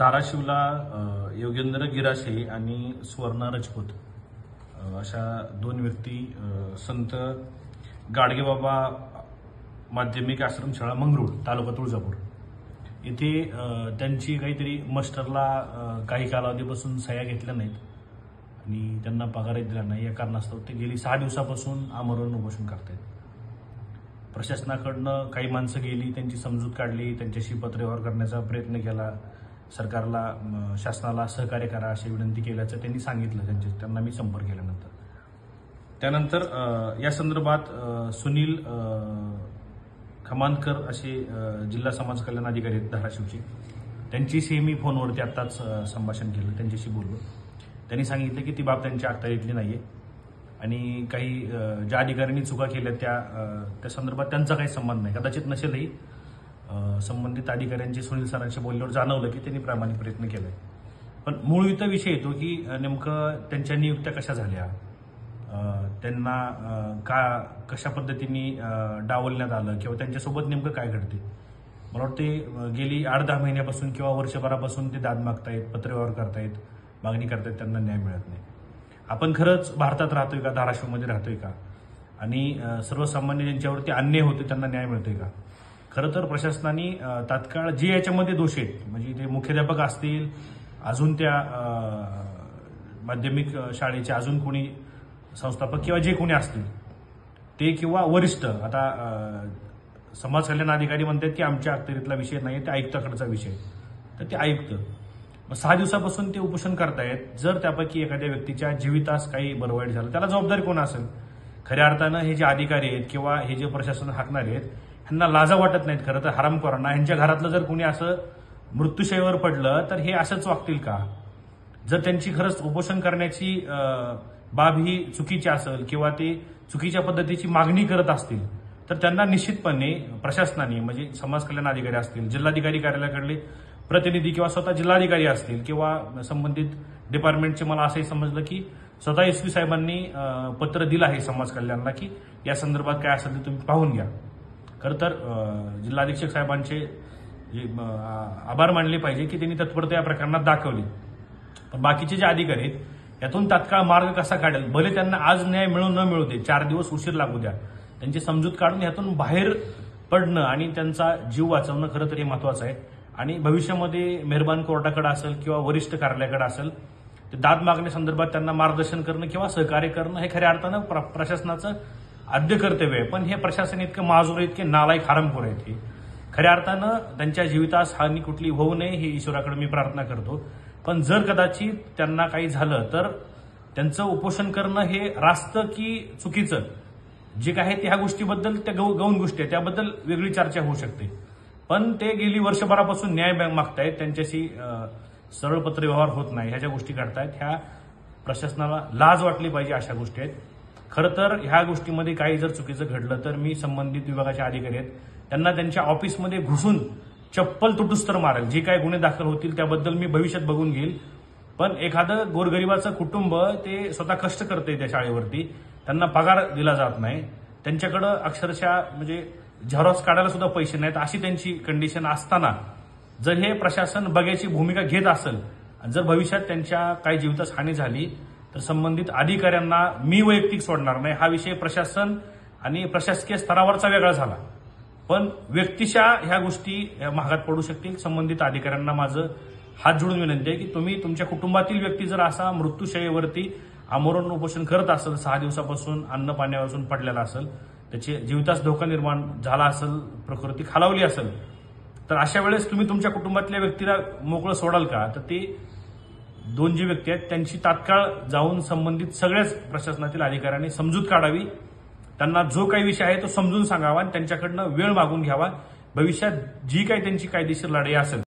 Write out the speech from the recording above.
धाराशिवला योगेंद्र गिराशे आणि सुवर्णा राजपूत अशा दोन व्यक्ती संत गाडगेबाबा माध्यमिक आश्रमशाळा मंगरूळ तालुका तुळजापूर इथे त्यांची काहीतरी मास्टरला काही कालावधीपासून सह्या घेतल्या नाहीत आणि त्यांना पगारही दिला नाही। या कारणास्तव ते गेली 6 दिवसापासून आमरण उपोषण करतात। प्रशासनाकडनं काही माणसं गेली, त्यांची समजूत काढली, त्यांच्याशी पत्रव्यवहार करण्याचा प्रयत्न केला, सरकारला शासनाला सहकार्य करा अशी विनंती केल्याचं त्यांनी सांगितलं। त्यांना मी संपर्क केल्यानंतर त्यानंतर या संदर्भात सुनील खमानकर असे जिल्हा समाज कल्याण अधिकारी आहेत धाराशिवचे, त्यांच्याशी मी फोनवरती आत्ताच संभाषण केलं, त्यांच्याशी बोललो। त्यांनी सांगितलं की ती बाब त्यांच्या अखत्यारीतली नाहीये आणि काही ज्या अधिकाऱ्यांनी चुका केल्या त्या संदर्भात त्यांचा काही संबंध नाही, कदाचित नसेलही। संबंधित अधिकाऱ्यांची सुनील सरांशी बोलल्यावर जाणवलं की त्यांनी प्रामाणिक प्रयत्न केलाय। पण मूळ इथं विषय येतो की नेमकं त्यांच्या नियुक्त्या कशा झाल्या, त्यांना कशा पद्धतीने डावलण्यात आलं किंवा त्यांच्यासोबत नेमकं काय घडते। मला वाटते गेली 8-10 महिन्यापासून किंवा वर्षभरापासून ते दाद मागतायत, पत्रव्यवहार करतायत, मागणी करतायत, त्यांना न्याय मिळत नाही। आपण खरंच भारतात राहतोय का, धाराशिवमध्ये राहतोय का आणि सर्वसामान्य ज्यांच्यावरती अन्याय होते त्यांना न्याय मिळतोय का। खरं तर प्रशासनाने तात्काळ जे याच्यामध्ये दोष आहेत, म्हणजे ते मुख्याध्यापक असतील, अजून त्या माध्यमिक शाळेचे अजून कोणी संस्थापक किंवा जे कोणी असतील ते किंवा वरिष्ठ, आता समाज कल्याण अधिकारी म्हणतात की आमच्या अखत्यारीतला विषय नाही, ते आयुक्ताकडचा विषय, तर ते आयुक्त 6 दिवसापासून ते उपोषण करतायत। जर त्यापैकी एखाद्या व्यक्तीच्या जीवितास काही बरं वाईट झालं त्याला जबाबदारी कोण असेल। खऱ्या अर्थानं हे जे अधिकारी आहेत किंवा हे जे प्रशासन हाकणारे आहेत ह्यांना लाजा वाटत नाहीत। खरं तर हरामखोरांना ह्यांच्या घरातलं जर कोणी असं मृत्यूशयेवर पडलं तर हे असंच वागतील का। जर त्यांची खरंच उपोषण करण्याची बाब ही चुकीची असेल किंवा ते चुकीच्या पद्धतीची मागणी करत असतील तर त्यांना निश्चितपणे प्रशासनाने, म्हणजे समाज कल्याण अधिकारी असतील, जिल्हाधिकारी कार्यालयाकडले प्रतिनिधी किंवा स्वतः जिल्हाधिकारी असतील किंवा संबंधित डिपार्टमेंटचे, मला असंही समजलं की स्वतः एसपी साहेबांनी पत्र दिलं आहे समाज कल्याणला की या संदर्भात काय असेल ते तुम्ही पाहून घ्या। खरं तर जिल्हाधीक्षक साहेबांचे आभार मानले पाहिजे की त्यांनी तत्परता या प्रकरणात दाखवली। पण बाकीचे जे अधिकारी आहेत यातून तात्काळ मार्ग कसा काढेल, भले त्यांना आज न्याय मिळू न मिळू दे, 4 दिवस उशीर लागू द्या, त्यांची समजूत काढून यातून बाहेर पडणं आणि त्यांचा जीव वाचवणं खरं तर हे महत्वाचं आहे। आणि भविष्यामध्ये मेहरबान कोर्टाकडे असेल किंवा वरिष्ठ कार्यालयाकडे असेल ते दाद मागण्यासंदर्भात त्यांना मार्गदर्शन करणं किंवा सहकार्य करणं हे खऱ्या अर्थानं प्रशासनाचं आद्य कर्तव्य आहे। पण हे प्रशासन इतकं माजूर, इतके नालायक, हरामखोर आहेत की खऱ्या अर्थानं त्यांच्या जीवितास हानी कुठली होऊ नये ही ईश्वराकडे मी प्रार्थना करतो। पण जर कदाचित त्यांना काही झालं तर त्यांचं उपोषण करणं हे रास्त की चुकीचं, जे काय ते ह्या गोष्टीबद्दल, त्या गौण गोष्टी आहेत त्याबद्दल वेगळी चर्चा होऊ शकते। पण ते गेली वर्षभरापासून न्याय मागतायत, त्यांच्याशी सरळ पत्रव्यवहार होत नाही, ह्या ज्या गोष्टी घडतायत ह्या प्रशासनाला लाज वाटली पाहिजे, अशा गोष्टी आहेत। खरं तर ह्या गोष्टीमध्ये काही जर चुकीचं घडलं तर मी संबंधित विभागाचे अधिकारी आहेत त्यांना त्यांच्या ऑफिसमध्ये घुसून चप्पल तुटुस्तर मारेल। जे काही गुन्हे दाखल होतील त्याबद्दल मी भविष्यात बघून घेईल। पण एखादं गोरगरिबाचं कुटुंब ते स्वतः कष्ट करते त्या शाळेवरती, त्यांना पगार दिला जात नाही, त्यांच्याकडं अक्षरशः म्हणजे झेरॉक्स काढायला सुद्धा पैसे नाहीत, अशी त्यांची कंडिशन असताना जर हे प्रशासन बघायची भूमिका घेत असेल आणि जर भविष्यात त्यांच्या काही जीवितास हानी झाली तर संबंधित अधिकाऱ्यांना मी वैयक्तिक सोडणार नाही। हा विषय प्रशासन आणि प्रशासकीय स्तरावरचा वेगळा झाला, पण व्यक्तिशः ह्या गोष्टी महागात पडू शकतील। संबंधित अधिकाऱ्यांना माझं हात जोडून विनंती आहे की तुम्ही तुमच्या कुटुंबातील व्यक्ती जर असा मृत्यूशयेवरती आमरण उपोषण करत असेल, 6 दिवसापासून अन्न पाण्यापासून पडलेला असेल, त्याचे जीवितास धोका निर्माण झाला असेल, प्रकृती खालावली असेल, तर अशा वेळेस तुम्ही तुमच्या कुटुंबातल्या व्यक्तीला मोकळं सोडाल का। तर ते 2 जी व्यक्ती आहेत त्यांची तात्काळ जाऊन संबंधित सगळ्याच प्रशासनातील अधिकाऱ्यांनी समजूत काढावी, त्यांना जो काही विषय आहे तो समजून सांगावा आणि त्यांच्याकडनं वेळ मागून घ्यावा। भविष्यात जी काही त्यांची कायदेशीर लढाई असेल